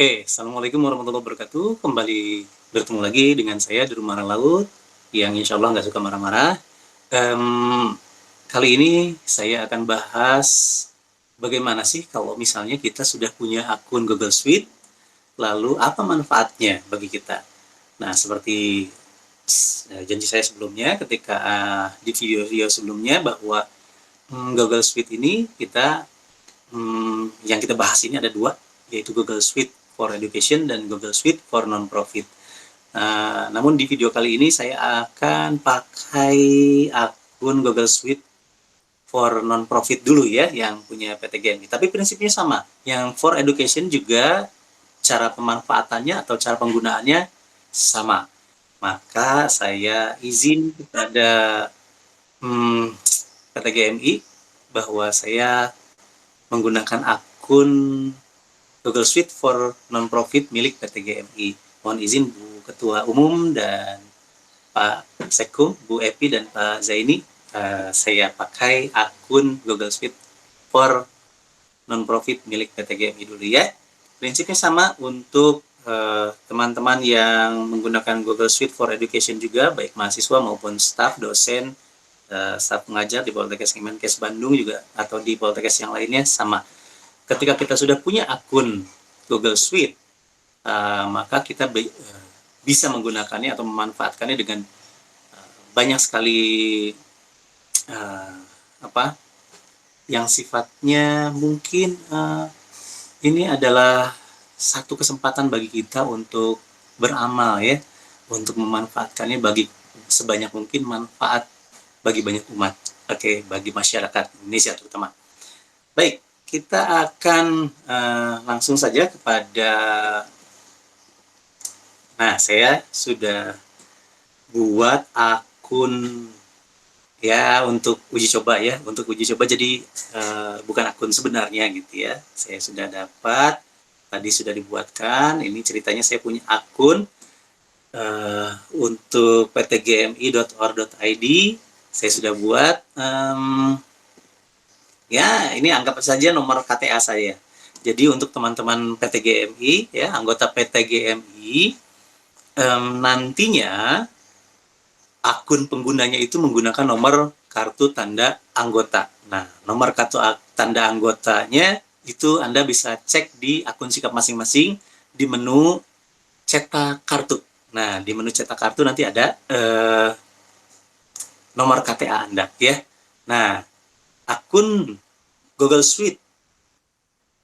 Oke, Assalamualaikum warahmatullahi wabarakatuh. Kembali bertemu lagi dengan saya di Rumah Laut yang insya Allah nggak suka marah-marah. Kali ini saya akan bahas bagaimana sih kalau misalnya kita sudah punya akun Google Suite, lalu apa manfaatnya bagi kita. Nah, seperti janji saya sebelumnya ketika di video-video sebelumnya bahwa Google Suite ini yang kita bahas ini ada dua, yaitu Google Suite for Education dan Google Suite for Non-Profit. Namun di video kali ini saya akan pakai akun Google Suite for Non-Profit dulu ya, yang punya PTGMI. Tapi prinsipnya sama. Yang for Education juga cara pemanfaatannya atau cara penggunaannya sama. Maka saya izin kepada PTGMI bahwa saya menggunakan akun Google Suite for Non-Profit milik PTGMI. Mohon izin Bu Ketua Umum dan Pak Sekum, Bu Epi dan Pak Zaini, saya pakai akun Google Suite for Non-Profit milik PTGMI dulu ya. Prinsipnya sama untuk teman-teman yang menggunakan Google Suite for Education juga, baik mahasiswa maupun staf, dosen, staf pengajar di Poltekkes Kemenkes Bandung juga atau di Poltekkes yang lainnya sama. Ketika kita sudah punya akun Google Suite, maka kita bisa menggunakannya atau memanfaatkannya dengan banyak sekali yang sifatnya mungkin ini adalah satu kesempatan bagi kita untuk beramal ya, untuk memanfaatkannya bagi sebanyak mungkin manfaat bagi banyak umat, bagi masyarakat Indonesia terutama. Baik, kita akan langsung saja kepada, saya sudah buat akun ya untuk uji coba ya, jadi bukan akun sebenarnya gitu ya. Saya sudah dapat, tadi sudah dibuatkan, ini ceritanya saya punya akun untuk ptgmi.or.id, saya sudah buat, ya ini anggap saja nomor KTA saya. Jadi untuk teman-teman PTGMI ya, anggota PTGMI, nantinya akun penggunanya itu menggunakan nomor kartu tanda anggota. Nah, nomor kartu tanda anggotanya itu Anda bisa cek di akun sikap masing-masing di menu cetak kartu. Nah, di menu cetak kartu nanti ada nomor KTA Anda ya. Nah, akun Google Suite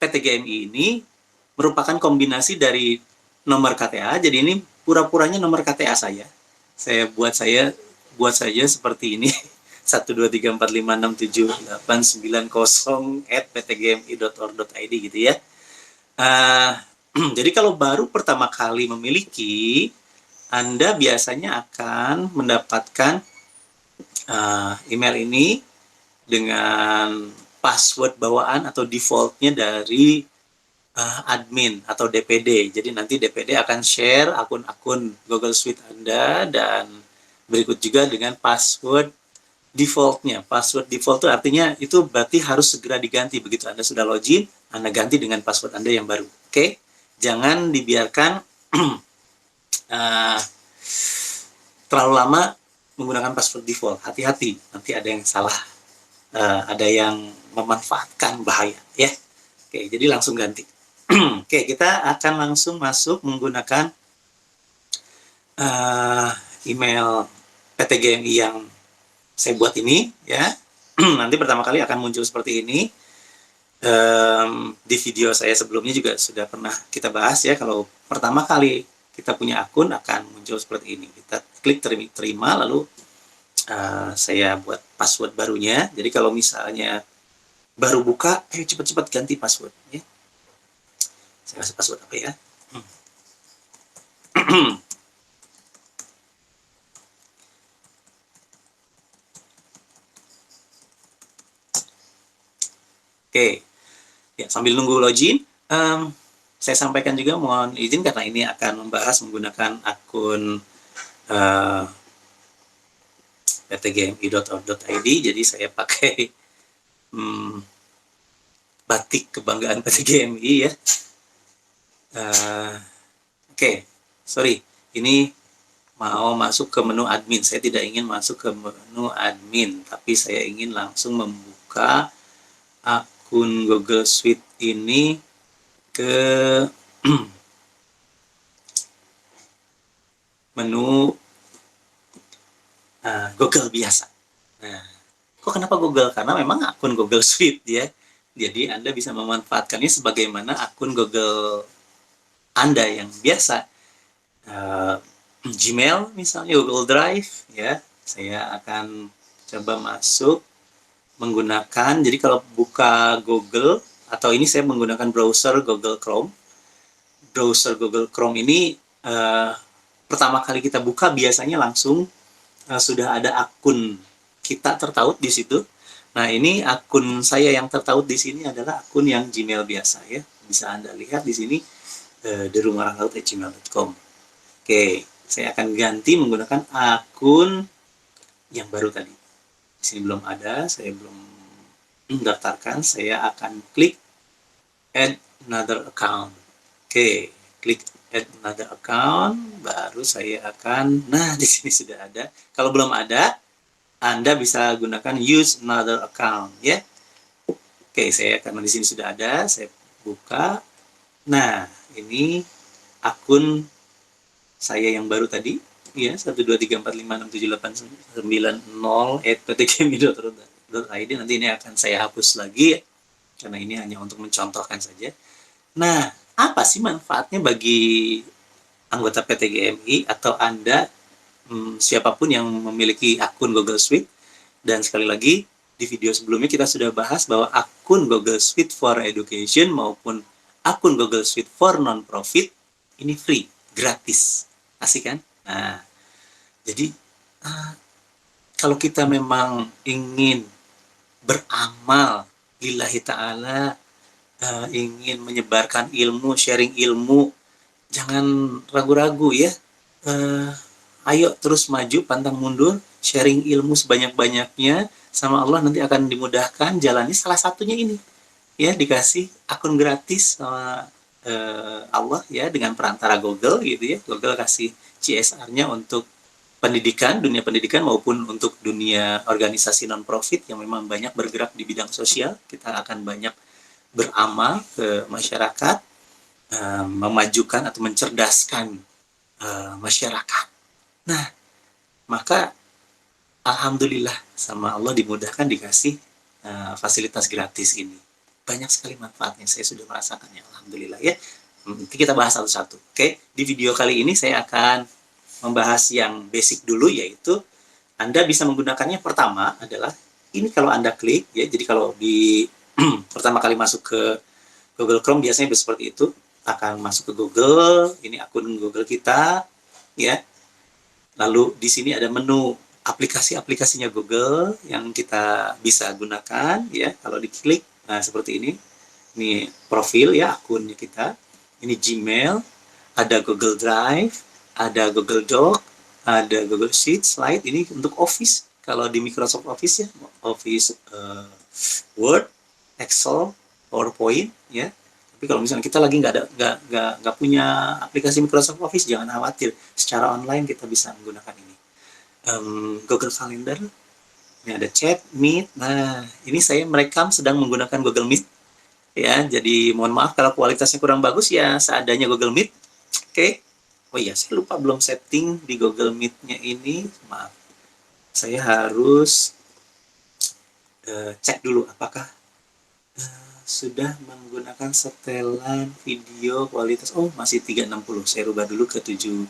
PTGMI ini merupakan kombinasi dari nomor KTA, jadi ini pura-puranya nomor KTA saya. Saya buat saja seperti ini. 12345678990@ptgmi.or.id gitu ya. Jadi kalau baru pertama kali memiliki, Anda biasanya akan mendapatkan email ini dengan password bawaan atau defaultnya dari admin atau DPD. Jadi nanti DPD akan share akun-akun Google Suite Anda dan berikut juga dengan password defaultnya. Password default itu artinya itu berarti harus segera diganti. Begitu Anda sudah login, Anda ganti dengan password Anda yang baru. Oke? Jangan dibiarkan terlalu lama menggunakan password default. Hati-hati, nanti ada yang salah. Ada yang memanfaatkan, bahaya ya. Oke, jadi langsung ganti. Oke, kita akan langsung masuk menggunakan email PTGMI yang saya buat ini ya. Nanti pertama kali akan muncul seperti ini. Di video saya sebelumnya juga sudah pernah kita bahas ya, kalau pertama kali kita punya akun akan muncul seperti ini. Kita klik terima, lalu saya buat password barunya. Jadi kalau misalnya baru buka, ayo cepat-cepat ganti password ya. Saya kasih password apa ya? Oke, ya sambil nunggu login, saya sampaikan juga mohon izin karena ini akan membahas menggunakan akun ptgmi.or.id, jadi saya pakai batik kebanggaan PTGMI ya. Oke, sorry, ini mau masuk ke menu admin. Saya tidak ingin masuk ke menu admin, tapi saya ingin langsung membuka akun Google Suite ini ke menu Google biasa. Nah, kok kenapa Google? Karena memang akun Google Suite ya. Jadi Anda bisa memanfaatkannya sebagaimana akun Google Anda yang biasa. Gmail misalnya, Google Drive ya. Saya akan coba masuk menggunakan, jadi kalau buka Google, atau ini saya menggunakan browser Google Chrome. Browser Google Chrome ini pertama kali kita buka biasanya langsung sudah ada akun kita tertaut di situ. Nah, ini akun saya yang tertaut di sini adalah akun yang Gmail biasa ya. Bisa Anda lihat di sini dirumahrangaut@gmail.com. Oke, saya akan ganti menggunakan akun yang baru tadi. Di sini belum ada, saya belum mendaftarkan. Saya akan klik add another account. Oke, klik add another account, baru saya akan, nah di sini sudah ada. Kalau belum ada, Anda bisa gunakan use another account ya. Oke, saya karena di sini sudah ada, saya buka. Nah, ini akun saya yang baru tadi ya, 12345678990@ptgmi.id. Nanti ini akan saya hapus lagi ya, karena ini hanya untuk mencontohkan saja. Nah, apa sih manfaatnya bagi anggota PTGMI atau Anda, siapapun yang memiliki akun Google Suite? Dan sekali lagi, di video sebelumnya kita sudah bahas bahwa akun Google Suite for Education maupun akun Google Suite for Non-Profit ini free, gratis. Asik kan? Nah, jadi kalau kita memang ingin beramal lillahi ta'ala, ingin menyebarkan ilmu, sharing ilmu, jangan ragu-ragu ya. Ayo terus maju, pantang mundur, sharing ilmu sebanyak-banyaknya, sama Allah nanti akan dimudahkan jalannya. Salah satunya ini ya, dikasih akun gratis sama Allah ya, dengan perantara Google gitu ya. Google kasih CSR-nya untuk pendidikan, dunia pendidikan maupun untuk dunia organisasi non-profit yang memang banyak bergerak di bidang sosial. Kita akan banyak beramal ke masyarakat, memajukan atau mencerdaskan masyarakat. Nah, maka alhamdulillah sama Allah dimudahkan dikasih fasilitas gratis ini. Banyak sekali manfaatnya, saya sudah merasakannya, alhamdulillah ya. Nanti kita bahas satu-satu. Oke, di video kali ini saya akan membahas yang basic dulu, yaitu Anda bisa menggunakannya. Pertama adalah ini, kalau Anda klik ya, jadi kalau di pertama kali masuk ke Google Chrome biasanya seperti itu, akan masuk ke Google, ini akun Google kita ya. Lalu di sini ada menu aplikasi-aplikasinya Google yang kita bisa gunakan ya. Kalau diklik, nah seperti ini profil ya, akunnya kita. Ini Gmail, ada Google Drive, ada Google Doc, ada Google Sheet, Slide. Ini untuk Office. Kalau di Microsoft Office ya, Office Word, Excel, PowerPoint ya. Tapi kalau misalnya kita lagi nggak punya aplikasi Microsoft Office, jangan khawatir. Secara online kita bisa menggunakan ini. Google Calendar, ini ada chat, meet. Nah, ini saya merekam sedang menggunakan Google Meet ya. Jadi mohon maaf kalau kualitasnya kurang bagus ya, seadanya Google Meet. Oke. Oh iya, saya lupa belum setting di Google Meet-nya ini. Maaf. Saya harus cek dulu apakah sudah menggunakan setelan video kualitas. Oh, masih 360. Saya rubah dulu ke 70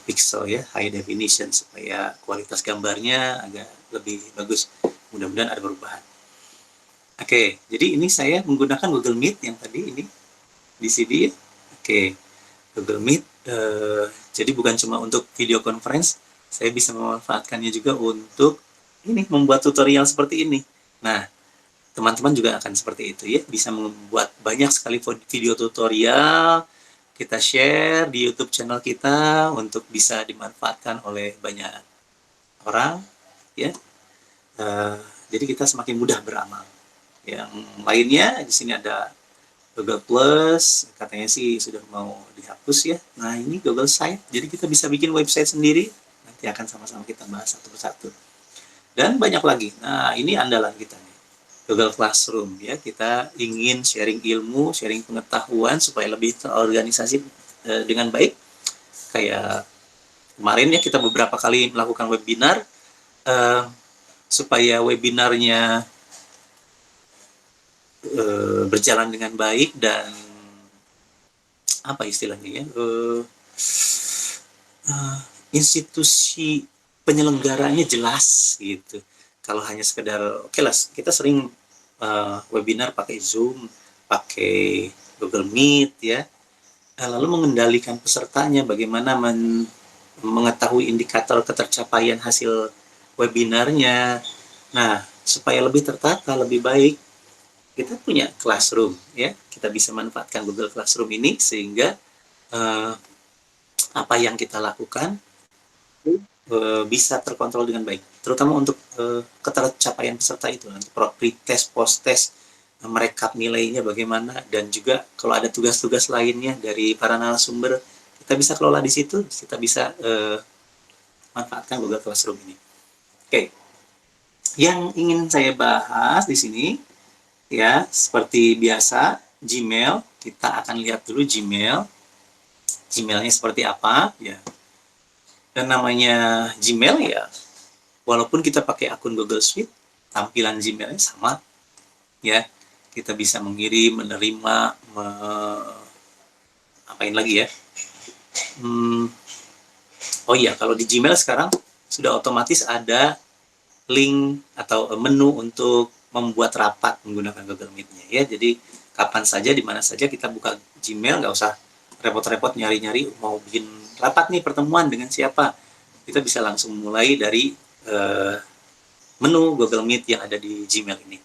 pixel ya, high definition, supaya kualitas gambarnya agak lebih bagus. Mudah-mudahan ada perubahan. Oke, jadi ini saya menggunakan Google Meet yang tadi ini di sini. Oke, Google Meet. Jadi bukan cuma untuk video conference, saya bisa memanfaatkannya juga untuk ini, membuat tutorial seperti ini. Nah, teman-teman juga akan seperti itu ya, bisa membuat banyak sekali video tutorial, kita share di YouTube channel kita untuk bisa dimanfaatkan oleh banyak orang ya. Jadi kita semakin mudah beramal. Yang lainnya di sini ada Google Plus katanya sih sudah mau dihapus ya. Nah, ini Google Site, jadi kita bisa bikin website sendiri. Nanti akan sama-sama kita bahas satu persatu. Dan banyak lagi. Nah, ini andalan kita nih. Google Classroom ya. Kita ingin sharing ilmu, sharing pengetahuan supaya lebih terorganisasi dengan baik. Kayak kemarin ya kita beberapa kali melakukan webinar supaya webinarnya berjalan dengan baik dan apa istilahnya ya, institusi penyelenggaranya jelas gitu. Kalau hanya sekedar oke lah, kita sering webinar pakai Zoom, pakai Google Meet ya, lalu mengendalikan pesertanya, bagaimana mengetahui indikator ketercapaian hasil webinarnya. Nah, supaya lebih tertata, lebih baik, kita punya Classroom ya. Kita bisa manfaatkan Google Classroom ini sehingga apa yang kita lakukan bisa terkontrol dengan baik, terutama untuk ketercapaian peserta itu, nanti pre-test, post-test, merekap nilainya bagaimana, dan juga kalau ada tugas-tugas lainnya dari para narasumber, kita bisa kelola di situ, kita bisa manfaatkan Google Classroom ini. Oke, yang ingin saya bahas di sini ya, seperti biasa, Gmail, kita akan lihat dulu Gmailnya seperti apa ya. Dan namanya Gmail ya, walaupun kita pakai akun Google Suite, tampilan Gmailnya sama ya. Kita bisa mengirim, menerima, apain lagi ya. Oh iya, kalau di Gmail sekarang sudah otomatis ada link atau menu untuk membuat rapat menggunakan Google Meet-nya ya. Jadi kapan saja, di mana saja kita buka Gmail, nggak usah repot-repot nyari-nyari mau bikin rapat nih, pertemuan dengan siapa. Kita bisa langsung mulai dari menu Google Meet yang ada di Gmail ini.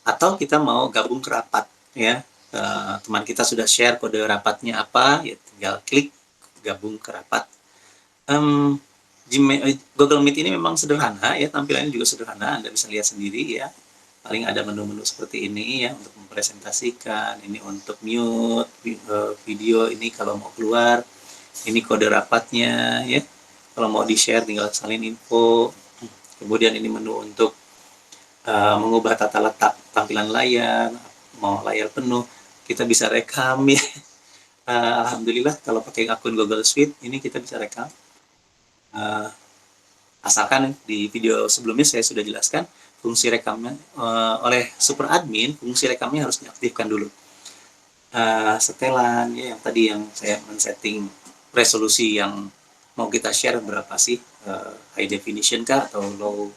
Atau kita mau gabung ke rapat ya, teman kita sudah share kode rapatnya apa, ya tinggal klik gabung ke rapat. Gmail, Google Meet ini memang sederhana ya, tampilannya juga sederhana, Anda bisa lihat sendiri ya. Paling ada menu-menu seperti ini ya untuk mempresentasikan, ini untuk mute video, ini kalau mau keluar, ini kode rapatnya ya. Kalau mau di-share tinggal salin info. Kemudian ini menu untuk mengubah tata letak tampilan layar, mau layar penuh, kita bisa rekam ya. Alhamdulillah kalau pakai akun Google Suite ini kita bisa rekam. Asalkan di video sebelumnya saya sudah jelaskan fungsi rekamnya oleh super admin, fungsi rekamnya harus diaktifkan dulu. Setelan ya, yang tadi yang saya men-setting resolusi yang mau kita share berapa sih, high definition kah atau low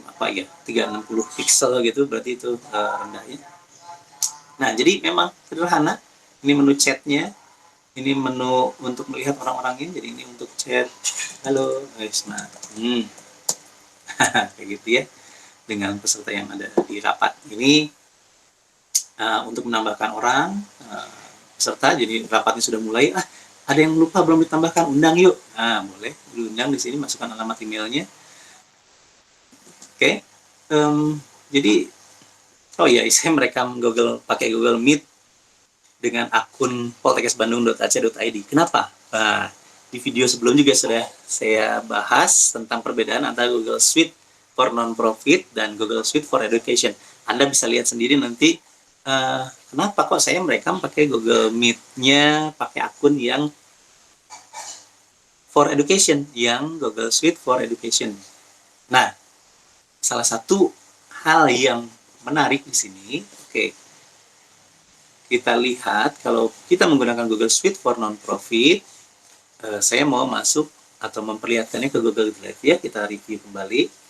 apa ya, 360 pixel gitu, berarti itu rendahnya. Nah, jadi memang sederhana. Ini menu chatnya, ini menu untuk melihat orang-orangnya, jadi ini untuk chat, halo guys, nah kayak gitu ya, dengan peserta yang ada di rapat ini. Untuk menambahkan orang peserta, jadi rapatnya sudah mulai, ada yang lupa belum ditambahkan, undang yuk. Nah, boleh diundang di sini, masukkan alamat emailnya. Oke. Jadi oh ya, saya merekam pakai Google Meet dengan akun poltekkesbandung.ac.id. Kenapa? Nah, di video sebelum juga sudah saya bahas tentang perbedaan antara Google Suite for Non-Profit dan Google Suite for Education. Anda bisa lihat sendiri nanti kenapa kok saya merekam pakai Google Meet-nya, pakai akun yang for Education, yang Google Suite for Education. Nah, salah satu hal yang menarik di sini, kita lihat kalau kita menggunakan Google Suite for Non-Profit, saya mau masuk atau memperlihatkannya ke Google Drive ya, kita review kembali.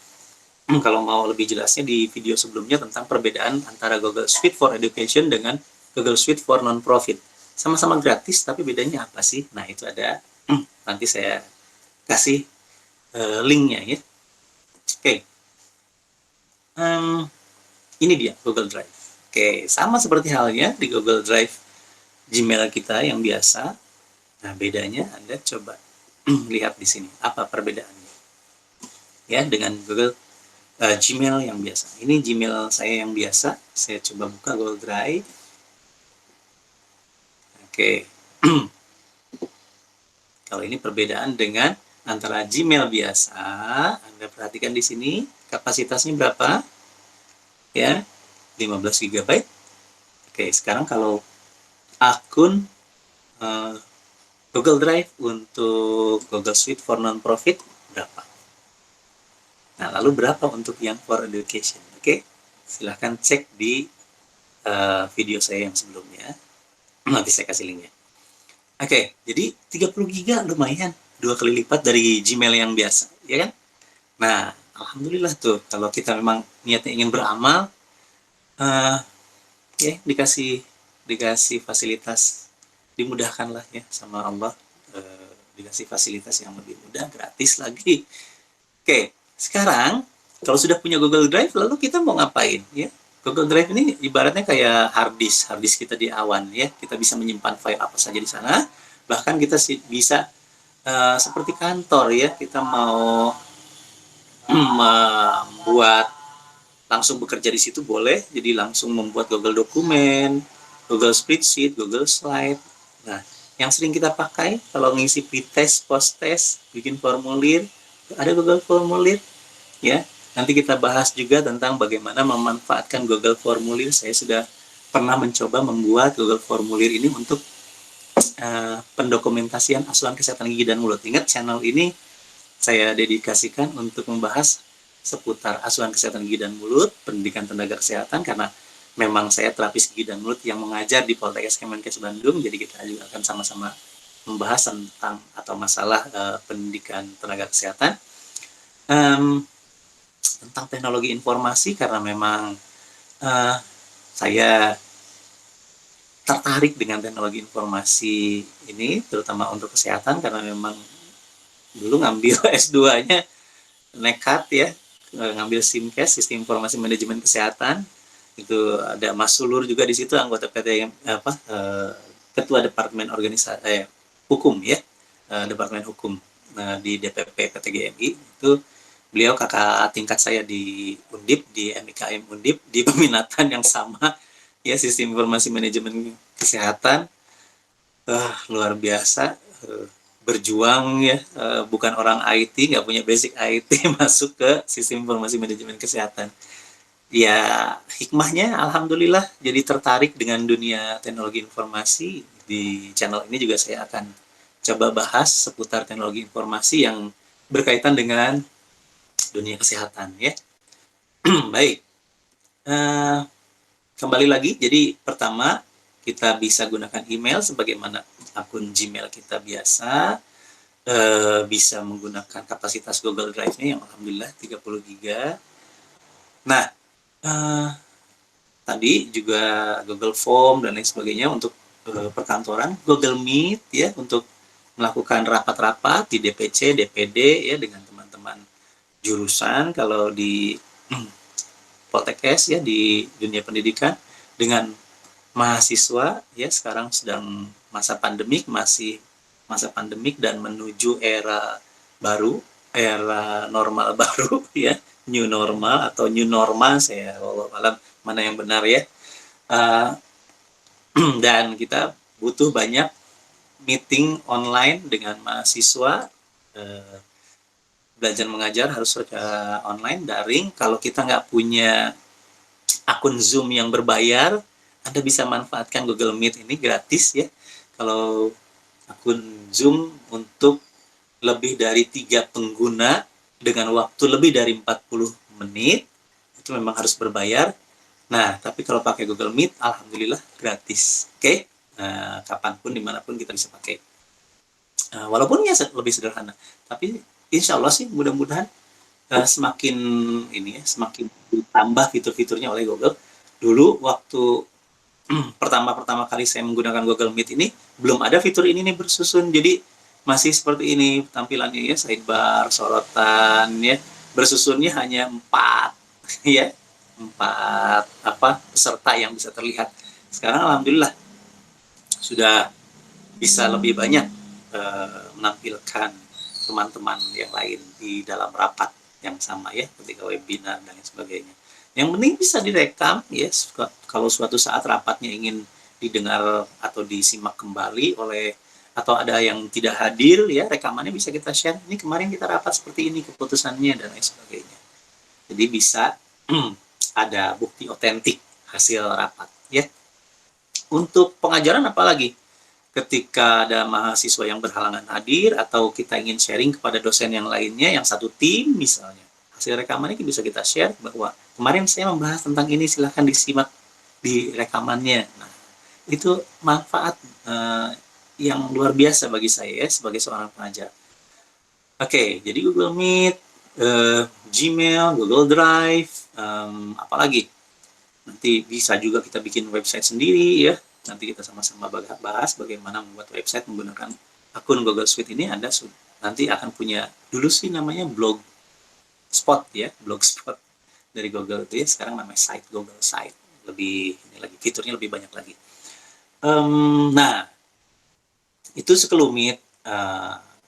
Kalau mau lebih jelasnya di video sebelumnya tentang perbedaan antara Google Suite for Education dengan Google Suite for Non-Profit. Sama-sama gratis, tapi bedanya apa sih? Nah, itu ada, nanti saya kasih linknya ya. Oke. Ini dia Google Drive. Oke, sama seperti halnya di Google Drive Gmail kita yang biasa. Nah, bedanya Anda coba lihat di sini. Apa perbedaannya? Ya, dengan Google Gmail yang biasa. Ini Gmail saya yang biasa. Saya coba buka Google Drive. Oke. Kalau ini perbedaan dengan antara Gmail biasa, Anda perhatikan di sini kapasitasnya berapa? Ya, 15 GB. Oke, sekarang kalau akun Google Drive untuk Google Suite for Non-Profit berapa? Nah, lalu berapa untuk yang for education? Oke, silahkan cek di video saya yang sebelumnya. Nanti saya kasih linknya. Oke, jadi 30 GB lumayan. 2 kali lipat dari Gmail yang biasa, ya kan? Nah, alhamdulillah tuh, kalau kita memang niatnya ingin beramal, ya dikasih fasilitas, dimudahkan lah ya sama Allah, dikasih fasilitas yang lebih mudah, gratis lagi. Oke, sekarang kalau sudah punya Google Drive, lalu kita mau ngapain ya? Google Drive ini ibaratnya kayak hard disk kita di awan ya. Kita bisa menyimpan file apa saja di sana. Bahkan kita bisa seperti kantor ya, kita mau membuat langsung bekerja di situ boleh, jadi langsung membuat Google Dokumen, Google Spreadsheet, Google Slide. Nah, yang sering kita pakai kalau ngisi pretest, post-test, bikin formulir, ada Google Formulir ya. Nanti kita bahas juga tentang bagaimana memanfaatkan Google Formulir. Saya sudah pernah mencoba membuat Google Formulir ini untuk pendokumentasian asuhan kesehatan gigi dan mulut. Ingat, channel ini saya dedikasikan untuk membahas seputar asuhan kesehatan gigi dan mulut, pendidikan tenaga kesehatan, karena memang saya terapis gigi dan mulut yang mengajar di Poltekkes Kemenkes Bandung, jadi kita juga akan sama-sama membahas tentang atau masalah pendidikan tenaga kesehatan, tentang teknologi informasi, karena memang saya tertarik dengan teknologi informasi ini, terutama untuk kesehatan, karena memang dulu ngambil S2-nya nekat ya, ngambil SIMKES, Sistem Informasi Manajemen Kesehatan. Itu ada Mas Sulur juga di situ, anggota PT ketua Departemen Organisasi Hukum ya, Departemen Hukum di DPP PT GMI. Itu beliau kakak tingkat saya di Undip, di MIKM Undip, di peminatan yang sama ya, Sistem Informasi Manajemen Kesehatan. Luar biasa, berjuang ya, bukan orang IT, nggak punya basic IT, masuk ke Sistem Informasi Manajemen Kesehatan. Ya, hikmahnya alhamdulillah jadi tertarik dengan dunia teknologi informasi. Di channel ini juga saya akan coba bahas seputar teknologi informasi yang berkaitan dengan dunia kesehatan ya. Baik, kembali lagi. Jadi pertama, kita bisa gunakan email sebagaimana akun Gmail kita biasa, bisa menggunakan kapasitas Google Drive-nya yang alhamdulillah 30 GB. Nah, tadi juga Google Form dan lain sebagainya untuk perkantoran, Google Meet ya untuk melakukan rapat-rapat di DPC, DPD ya dengan teman-teman jurusan kalau di Poltekkes ya, di dunia pendidikan, dengan mahasiswa ya. Sekarang sedang masa pandemik, masih masa pandemik dan menuju era baru, era normal baru ya, new normal atau new normal, saya wallahu alam mana yang benar ya. Dan kita butuh banyak meeting online dengan mahasiswa, belajar mengajar harus secara online, daring. Kalau kita nggak punya akun Zoom yang berbayar, Anda bisa manfaatkan Google Meet ini gratis ya. Kalau akun Zoom untuk lebih dari 3 pengguna dengan waktu lebih dari 40 menit, itu memang harus berbayar. Nah, tapi kalau pakai Google Meet, alhamdulillah gratis. Oke? Nah, kapanpun, dimanapun kita bisa pakai. Walaupun ya lebih sederhana, tapi insya Allah sih mudah-mudahan semakin ini ya, semakin ditambah fitur-fiturnya oleh Google. Dulu waktu pertama kali saya menggunakan Google Meet ini, belum ada fitur ini nih bersusun, jadi masih seperti ini tampilannya ya, sidebar, sorotan ya, bersusunnya hanya 4 ya, 4 peserta yang bisa terlihat. Sekarang alhamdulillah sudah bisa lebih banyak menampilkan teman-teman yang lain di dalam rapat yang sama ya, ketika webinar dan lain sebagainya. Yang penting bisa direkam ya, kalau suatu saat rapatnya ingin didengar atau disimak kembali oleh, atau ada yang tidak hadir ya, rekamannya bisa kita share, ini kemarin kita rapat seperti ini keputusannya dan lain sebagainya. Jadi bisa ada bukti otentik hasil rapat ya. Untuk pengajaran apalagi? Ketika ada mahasiswa yang berhalangan hadir atau kita ingin sharing kepada dosen yang lainnya yang satu tim misalnya, hasil rekamannya bisa kita share bahwa kemarin saya membahas tentang ini, silahkan disimak di rekamannya. Nah, itu manfaat yang luar biasa bagi saya sebagai seorang pengajar. Oke, jadi Google Meet, Gmail, Google Drive, apalagi nanti bisa juga kita bikin website sendiri ya. Nanti kita sama-sama bahas bagaimana membuat website menggunakan akun Google Suite ini. Anda nanti akan punya, dulu sih namanya Blogspot ya, Blogspot dari Google itu ya, sekarang namanya site, Google Site. Lebih ini lagi, fiturnya lebih banyak lagi. Nah, itu sekelumit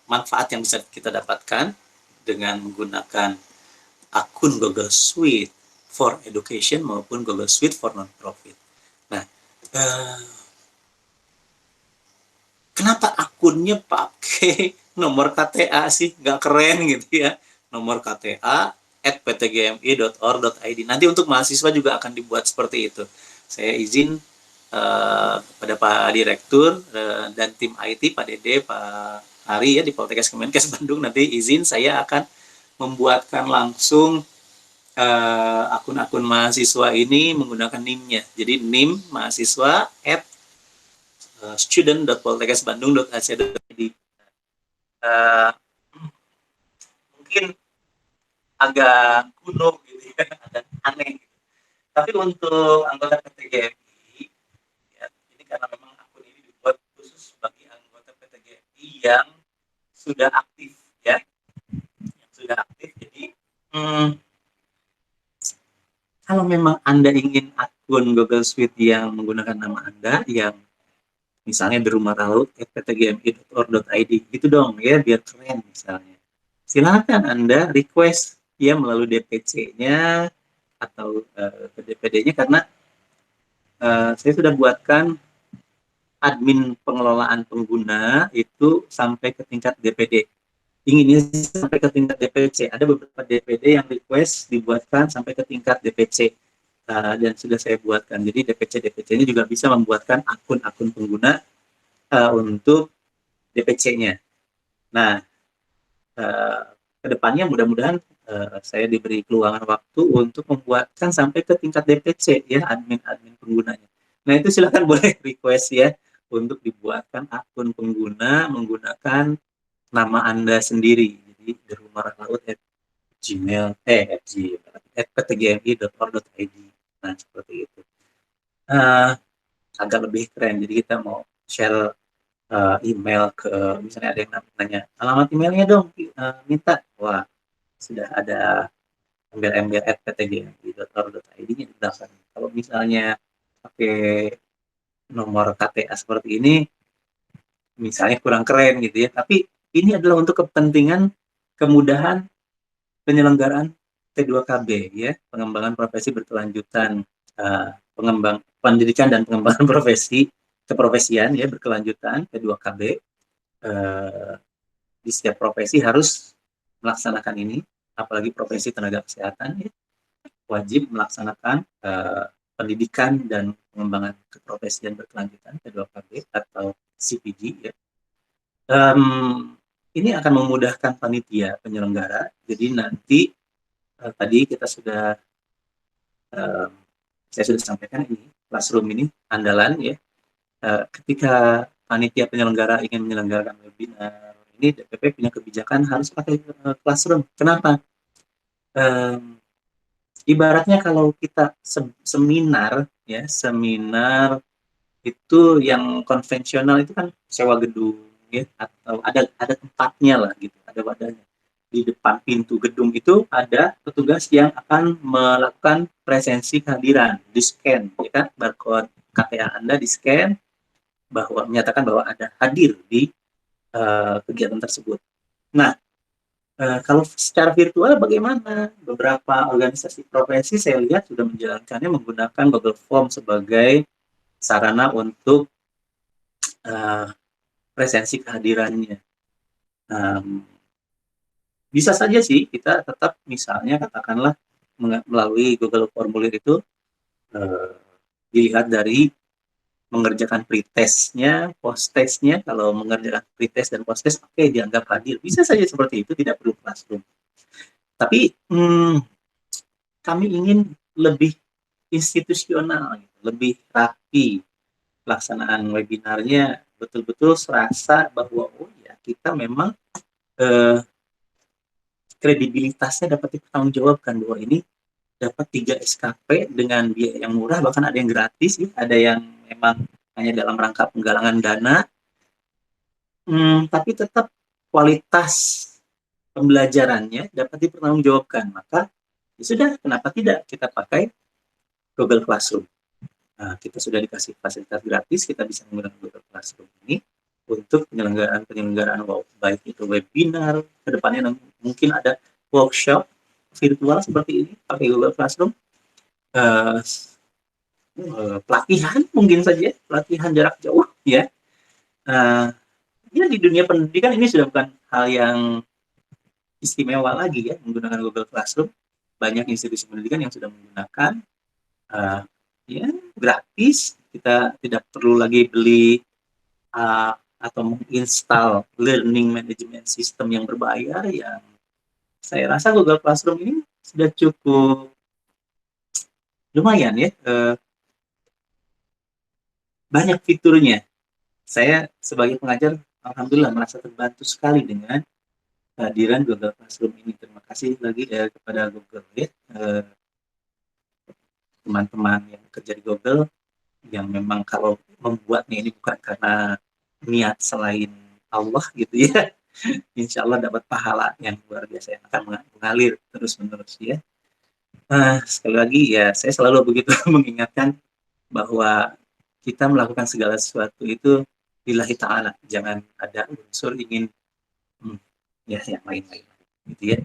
manfaat yang bisa kita dapatkan dengan menggunakan akun Google Suite for Education maupun Google Suite for Non-Profit. Nah, kenapa akunnya pakai nomor KTA sih? Nggak keren gitu ya. Nomor KTA @ptgmi.or.id. Nanti untuk mahasiswa juga akan dibuat seperti itu. Saya izin kepada Pak Direktur dan tim IT, Pak Dede, Pak Ari ya di Poltekkes Kemenkes Bandung, nanti izin saya akan membuatkan langsung akun-akun mahasiswa ini menggunakan NIM-nya. Jadi NIM mahasiswa @student.poltekkesbandung.ac.id. Mungkin agak kuno gitu ya, agak aneh. Tapi untuk anggota PTGMI, ya, ini karena memang akun ini dibuat khusus bagi anggota PTGMI yang sudah aktif ya, yang sudah aktif. Jadi kalau memang Anda ingin akun Google Suite yang menggunakan nama Anda, yang misalnya berumah.laut@ptgmi.or.id, gitu dong ya, biar keren misalnya. Silakan Anda request ya melalui DPC-nya atau ke DPD-nya, karena saya sudah buatkan admin pengelolaan pengguna itu sampai ke tingkat DPD. Inginnya sampai ke tingkat DPC. Ada beberapa DPD yang request dibuatkan sampai ke tingkat DPC. Dan sudah saya buatkan. Jadi DPC-DPC-nya juga bisa membuatkan akun-akun pengguna untuk DPC-nya. Nah, kedepannya mudah-mudahan saya diberi keluangan waktu untuk membuatkan sampai ke tingkat DPC ya, admin-admin penggunanya. Nah, itu silakan boleh request ya untuk dibuatkan akun pengguna menggunakan nama Anda sendiri. Jadi @ptgmi.or.id. Nah, seperti itu. Agak lebih keren. Jadi kita mau share email ke, misalnya ada yang nanya alamat emailnya dong, minta. Wah, sudah ada embel-embel @ptgmi.or.id-nya didaftar. Kalau misalnya pakai nomor KTA seperti ini, misalnya kurang keren gitu ya. Tapi ini adalah untuk kepentingan kemudahan penyelenggaraan P2KB ya, pengembangan profesi berkelanjutan, pendidikan dan pengembangan profesi keprofesian ya berkelanjutan P2KB. Di setiap profesi harus melaksanakan ini, apalagi profesi tenaga kesehatan ya, wajib melaksanakan pendidikan dan pengembangan keprofesian berkelanjutan P2KB atau CPG ya. Ini akan memudahkan panitia penyelenggara. Jadi nanti tadi kita sudah saya sudah sampaikan ini Classroom ini andalan ya. Ketika panitia penyelenggara ingin menyelenggarakan webinar, ini DPP punya kebijakan harus pakai Classroom. Kenapa? Ibaratnya kalau kita seminar ya, seminar itu yang konvensional itu kan sewa gedung ya, atau ada tempatnya lah gitu, ada wadahnya. Di depan pintu gedung itu ada petugas yang akan melakukan presensi kehadiran, di scan ya kan, barcode KTA Anda di scan bahwa menyatakan bahwa ada hadir di kegiatan tersebut. Nah, kalau secara virtual bagaimana? Beberapa organisasi profesi saya lihat sudah menjalankannya menggunakan Google Form sebagai sarana untuk presensi kehadirannya. Bisa saja sih kita tetap misalnya katakanlah melalui Google Formulir itu dilihat dari mengerjakan pretestnya, post-testnya. Kalau mengerjakan pretest dan post-test, oke, dianggap hadir. Bisa saja seperti itu, tidak perlu classroom. Tapi kami ingin lebih institusional, lebih rapi pelaksanaan webinarnya, betul-betul serasa bahwa oh ya kita memang kredibilitasnya dapat dipertanggungjawabkan bahwa ini dapat 3 SKP dengan biaya yang murah, bahkan ada yang gratis, ada yang memang hanya dalam rangka penggalangan dana, tapi tetap kualitas pembelajarannya dapat dipertanggungjawabkan. Maka ya sudah, kenapa tidak kita pakai Google Classroom. Nah, kita sudah dikasih fasilitas gratis, kita bisa menggunakan Google Classroom ini untuk penyelenggaraan baik itu webinar, kedepannya mungkin ada workshop virtual seperti ini pakai Google Classroom, pelatihan mungkin saja, pelatihan jarak jauh ya. Ya di dunia pendidikan ini sudah bukan hal yang istimewa lagi ya menggunakan Google Classroom. Banyak institusi pendidikan yang sudah menggunakan ya gratis, kita tidak perlu lagi beli atau menginstal learning management system yang berbayar. Yang saya rasa Google Classroom ini sudah cukup lumayan ya, banyak fiturnya. Saya sebagai pengajar alhamdulillah merasa terbantu sekali dengan kehadiran Google Classroom ini. Terima kasih lagi kepada Google ya, teman-teman yang kerja di Google yang memang kalau membuatnya ini bukan karena niat selain Allah gitu ya, insya Allah dapat pahala yang luar biasa yang akan mengalir terus-menerus ya. Sekali lagi ya saya selalu begitu mengingatkan bahwa kita melakukan segala sesuatu itu lillahi ta'ala, jangan ada unsur ingin ya yang lain-lain gitu ya.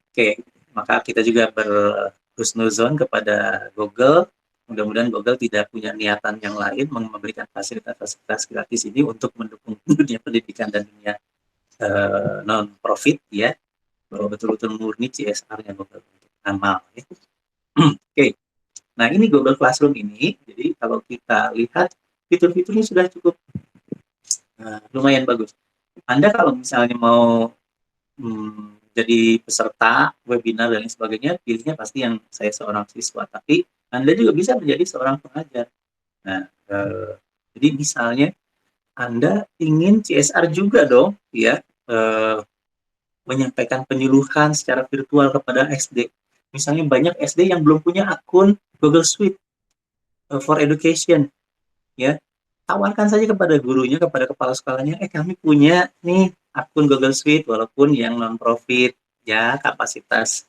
Oke, maka kita juga berhusnuzon kepada Google. Mudah-mudahan Google tidak punya niatan yang lain memberikan fasilitas-fasilitas gratis ini untuk mendukung dunia pendidikan dan dunia non-profit ya, bahwa betul-betul murni CSR-nya Google untuk amal ya. Oke, nah ini Google Classroom ini, jadi kalau kita lihat fitur-fiturnya sudah cukup lumayan bagus. Anda kalau misalnya mau jadi peserta webinar dan lain sebagainya, pilihnya pasti yang saya seorang siswa, tapi Anda juga bisa menjadi seorang pengajar. Nah, jadi misalnya Anda ingin CSR juga dong, ya, menyampaikan penyuluhan secara virtual kepada SD. Misalnya banyak SD yang belum punya akun Google Suite for Education, ya, tawarkan saja kepada gurunya, kepada kepala sekolahnya, kami punya nih akun Google Suite, walaupun yang non-profit, ya kapasitas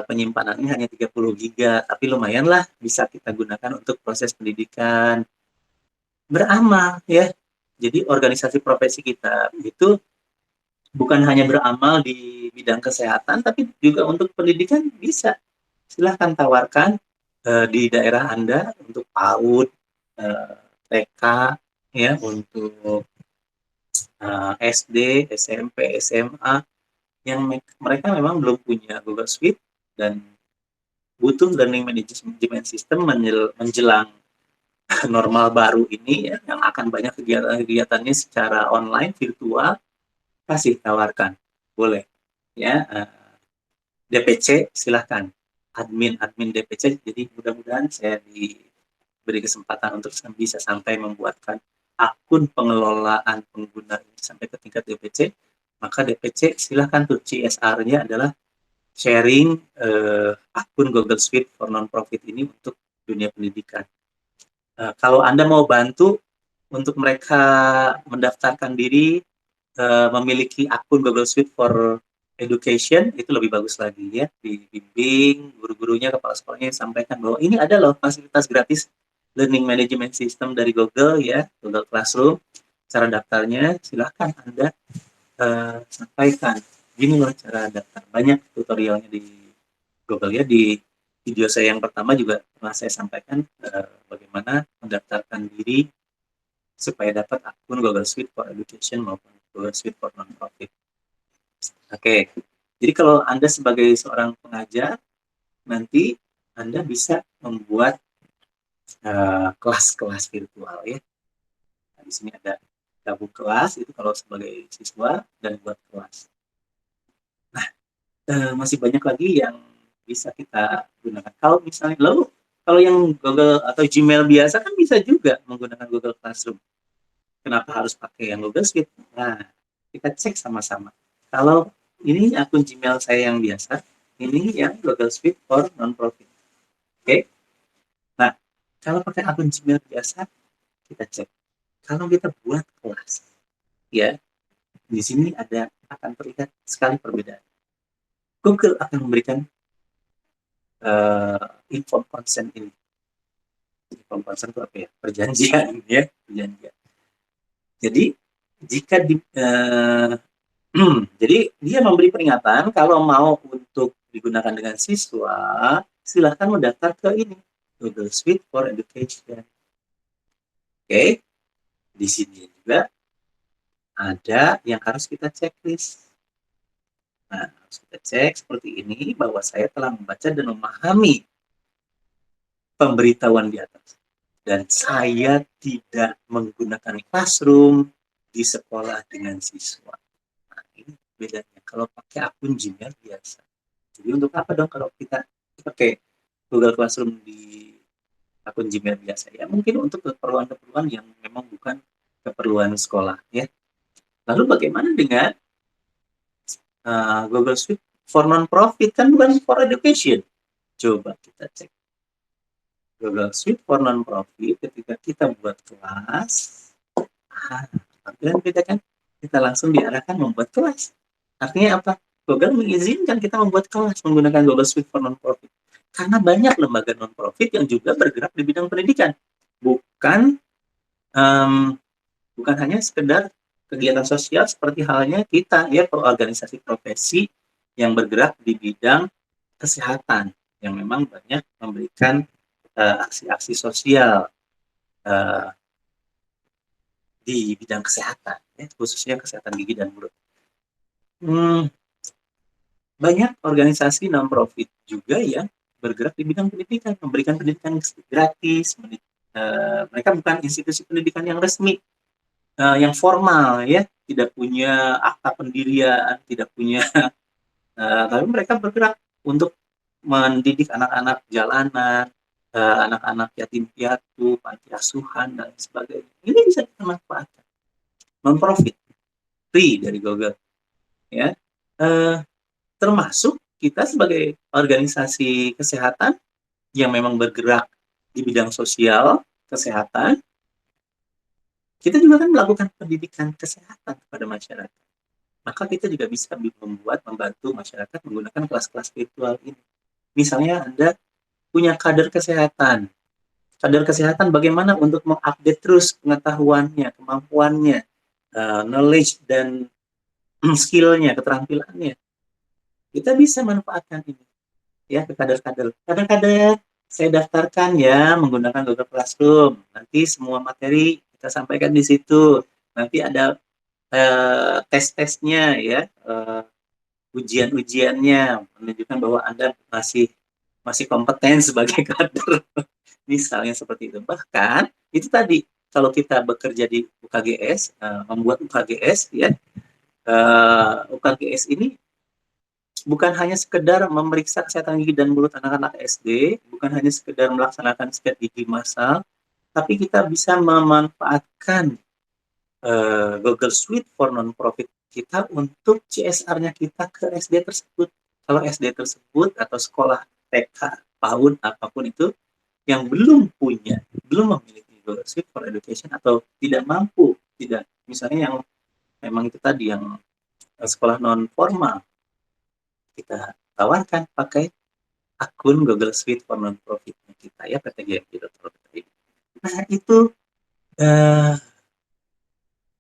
penyimpanannya hanya 30 giga, tapi lumayan lah bisa kita gunakan untuk proses pendidikan. Beramal ya. Jadi organisasi profesi kita itu bukan hanya beramal di bidang kesehatan, tapi juga untuk pendidikan bisa. Silahkan tawarkan di daerah Anda untuk PAUD, TK, ya, untuk SD, SMP, SMA, yang mereka memang belum punya Google Suite dan butuh learning management system menjelang normal baru ini ya, yang akan banyak kegiatan-kegiatannya secara online, virtual, kasih tawarkan. Boleh. Ya, DPC silahkan. Admin DPC, jadi mudah-mudahan saya diberi kesempatan untuk bisa sampai membuatkan akun pengelolaan pengguna ini sampai ke tingkat DPC, maka DPC silahkan tuh CSR-nya adalah sharing akun Google Suite for non-profit ini untuk dunia pendidikan. Kalau Anda mau bantu untuk mereka mendaftarkan diri, memiliki akun Google Suite for Education, itu lebih bagus lagi ya, dibimbing guru-gurunya, kepala sekolahnya sampaikan bahwa ini ada loh fasilitas gratis learning management system dari Google ya, Google Classroom. Cara daftarnya silahkan Anda sampaikan, gini loh cara daftar, banyak tutorialnya di Google ya. Di video saya yang pertama juga pernah saya sampaikan bagaimana mendaftarkan diri supaya dapat akun Google Suite for Education maupun Google Suite for Non-Profit. Oke, jadi kalau Anda sebagai seorang pengajar, nanti Anda bisa membuat kelas-kelas virtual ya. Nah, di sini ada gabung kelas, itu kalau sebagai siswa, dan buat kelas. Nah, masih banyak lagi yang bisa kita gunakan. Kalau misalnya, lalu kalau yang Google atau Gmail biasa kan bisa juga menggunakan Google Classroom. Kenapa harus pakai yang Google Suite? Nah, kita cek sama-sama. Kalau ini akun Gmail saya yang biasa, ini yang Google Suite for Non-Profit. Oke? Nah, kalau pakai akun Gmail biasa, kita cek. Kalau kita buat kelas, ya, di sini akan terlihat sekali perbedaan. Google akan memberikan inform consent ini. Inform consent itu apa ya? Perjanjian, ya, perjanjian. Jadi jika jadi dia memberi peringatan kalau mau untuk digunakan dengan siswa, silahkan mendaftar ke ini, Google Suite for Education. Oke, di sini juga ada yang harus kita checklist. Nah, harus kita cek seperti ini bahwa saya telah membaca dan memahami pemberitahuan di atas. Dan saya tidak menggunakan classroom di sekolah dengan siswa. Nah, ini bedanya kalau pakai akun Gmail biasa. Jadi untuk apa dong kalau kita pakai Google Classroom di akun Gmail biasa? Ya mungkin untuk keperluan-keperluan yang memang bukan keperluan sekolah ya. Lalu bagaimana dengan Google Suite for Non-Profit? Kan bukan for education. Coba kita cek. Google Suite for Non-Profit ketika kita buat kelas, tampilan beda kan? Kita langsung diarahkan membuat kelas. Artinya apa? Google mengizinkan kita membuat kelas menggunakan Google Suite for Non-Profit. Karena banyak lembaga non-profit yang juga bergerak di bidang pendidikan. Bukan hanya sekedar kegiatan sosial seperti halnya kita ya, organisasi profesi yang bergerak di bidang kesehatan yang memang banyak memberikan aksi-aksi sosial di bidang kesehatan ya, khususnya kesehatan gigi dan mulut. Banyak organisasi non-profit juga yang bergerak di bidang pendidikan, memberikan pendidikan gratis. Mereka bukan institusi pendidikan yang resmi, yang formal ya, tidak punya akta pendirian, tidak punya, tapi mereka bergerak untuk mendidik anak-anak jalanan, anak-anak yatim piatu, panti asuhan dan sebagainya. Ini bisa kita manfaatkan. Non-profit, free dari Google, ya. Termasuk kita sebagai organisasi kesehatan yang memang bergerak di bidang sosial kesehatan, kita juga kan melakukan pendidikan kesehatan kepada masyarakat. Maka kita juga bisa membantu masyarakat menggunakan kelas-kelas virtual ini. Misalnya Anda punya kader kesehatan. Kader kesehatan bagaimana untuk mengupdate terus pengetahuannya, kemampuannya, knowledge dan skill-nya, keterampilannya. Kita bisa manfaatkan ini ya ke kader-kader. Kader-kader saya daftarkan ya menggunakan Google Classroom. Nanti semua materi kita sampaikan di situ. Nanti ada tes-tesnya ya, ujian-ujiannya menunjukkan bahwa Anda masih kompeten sebagai kader. Misalnya seperti itu. Bahkan itu tadi kalau kita bekerja di UKGS, membuat UKGS ya, UKGS ini bukan hanya sekedar memeriksa kesehatan gigi dan mulut anak-anak SD, bukan hanya sekedar melaksanakan sikat gigi massal, tapi kita bisa memanfaatkan Google Suite for Non-Profit kita untuk CSR-nya kita ke SD tersebut. Kalau SD tersebut atau sekolah TK, PAUD, apapun itu, yang belum memiliki Google Suite for Education atau tidak mampu, misalnya yang memang itu tadi yang sekolah non formal, kita tawarkan pakai akun Google Suite for Non-Profit kita ya, ptgmg.org. Nah itu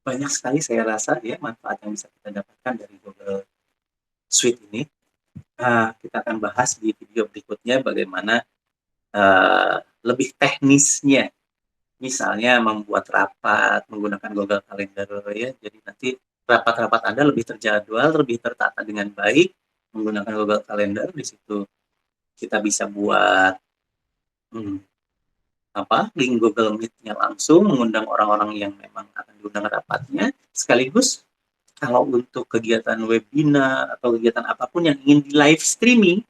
banyak sekali saya rasa ya manfaat yang bisa kita dapatkan dari Google Suite ini. Kita akan bahas di video berikutnya bagaimana lebih teknisnya Misalnya membuat rapat menggunakan Google Calendar ya. Jadi nanti rapat-rapat Anda lebih terjadwal, lebih tertata dengan baik menggunakan Google Calendar. Di situ kita bisa buat hmm, link Google Meet-nya langsung, mengundang orang-orang yang memang akan diundang rapatnya, sekaligus kalau untuk kegiatan webinar atau kegiatan apapun yang ingin di live streaming,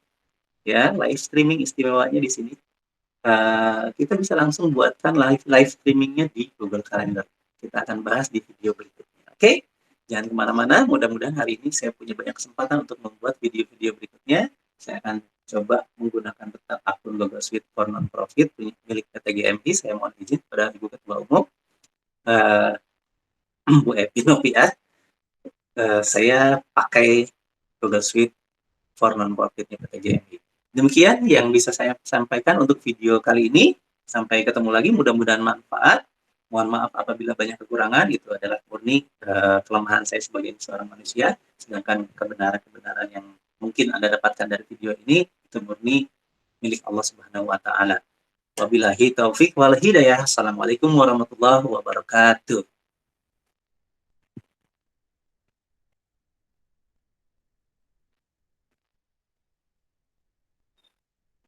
ya live streaming istimewanya di sini, kita bisa langsung buatkan live streamingnya di Google Calendar. Kita akan bahas di video berikutnya. Oke, jangan kemana-mana. Mudah-mudahan hari ini saya punya banyak kesempatan untuk membuat video-video berikutnya. Saya akan coba menggunakan tetap akun Google Suite for Non-Profit milik PT GMI. Saya mohon izin kepada Ibu Ketua Umum, Bu Epi Nopiah. Saya pakai Google Suite for Non-Profitnya PT GMI. Demikian yang bisa saya sampaikan untuk video kali ini. Sampai ketemu lagi, mudah-mudahan manfaat. Mohon maaf apabila banyak kekurangan, itu adalah murni kelemahan saya sebagai seorang manusia. Sedangkan kebenaran-kebenaran yang mungkin Anda dapatkan dari video ini, itu murni milik Allah Subhanahu wa Ta'ala. Wabillahi taufik wal hidayah. Assalamualaikum warahmatullahi wabarakatuh.